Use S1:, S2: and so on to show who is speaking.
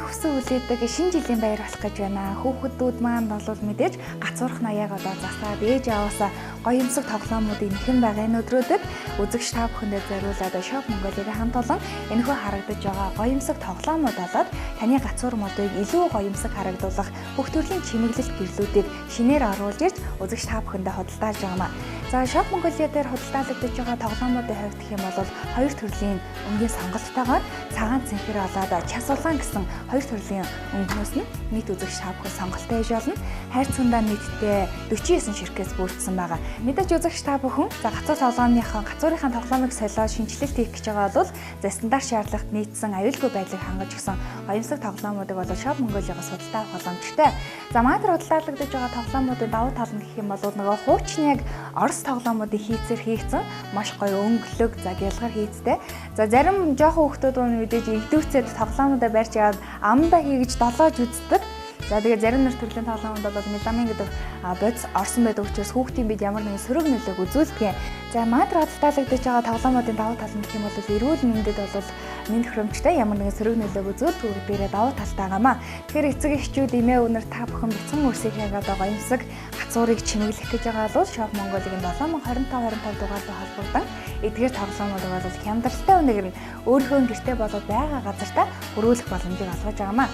S1: хүссэн үлээдэг шинэ жилийн баяр болох гэж байна. Хүүхдүүд маань бол мэдээж гацуурх наяаг одоо засаад ээж аваасаа гоё юмсаг тоглоомуудыг нэхэн байгаа энэ өдрүүдэд үзэгч та бүхэндээ зориулаад Shop Mongolia-гийн хамт олон энэхүү харагдаж байгаа гоё юмсаг тоглоомууд болоод таны гацуур модыг илүү гоё юмсаг харагдуулах бүх төрлийн чимэглэлт гэрлүүдийг шинээр оруулж ирж үзэгч та бүхэндээ худалдаалж байгаамаа. За Shop Mongolia дээр худалдаалагдаж байгаа тоглоомуудын хувьд гэх юм бол хоёр төрлийн өнгийн сонголттойгоор цагаан цэнхэр болоод час улаан гэсэн хоёр төрлийн өнгөнөөс нь нийт үзэгч та бүхэн сонголттой хийж болно. Хайр цундаа нийтдээ 49 ширхгээс бүрдсэн байгаа. Мэдээж үзэгч та бүхэн за гацуу гацуурынхаа тоглоомыг солиод шинжилэлт хийх гэж байгаа бол за стандарт шаардлагат нийцсэн аюулгүй байдлыг хангаж өгсөн гоёмсаг тоглоомуудыг бол Shop Mongolia-гаас худалдаа авах боломжтой. За маадэр худалдаалагдаж байгаа тоглоомуудын давуу тал нь гэх юм бол нөгөө хуучны яг Орос тоглоомуудын хийцээр хийгдсэн маш гоё өнгөлөг за гялгар хийцтэй. За зарим жоохон хүүхдүүд мэдээж идүүцээд тоглоомуудаа барьж аваад амандаа хийгэж долоож үздэг. За тэгээ зарим нэр төрлийн тоглоомууд бол меламин гэдэг бодис орсон байдаг учраас хүүхдийн бид ямар нэгэн сөрөг нөлөөг үзүүлдэг. За маадэр худалдаалагдаж байгаа тоглоомуудын давуу тал нь гэх юм бол эрүүл мэндэд бол мэд хөрөмжтэй ямар нэгэн сөрөг нөлөөг үзүүлдэг гэдгээрээ давуу талтай байгаамаа. Тэгэхээр эцэг эхчүүд эмээ өвнөр та бүхэн бяцхан үрсийг хийгээд байгаа юмсаг гацуурыг чимэглэх гэж байгаа бол Shop Mongolia-гийн 72525 дугаарлуу холбогдсон эдгээр тоглоомуудыг бол хямдалтай үнээр нь өөрийнхөө гэртээ болоод байгаа газартаа хөрвүүлэх боломжийг олгож байгаамаа.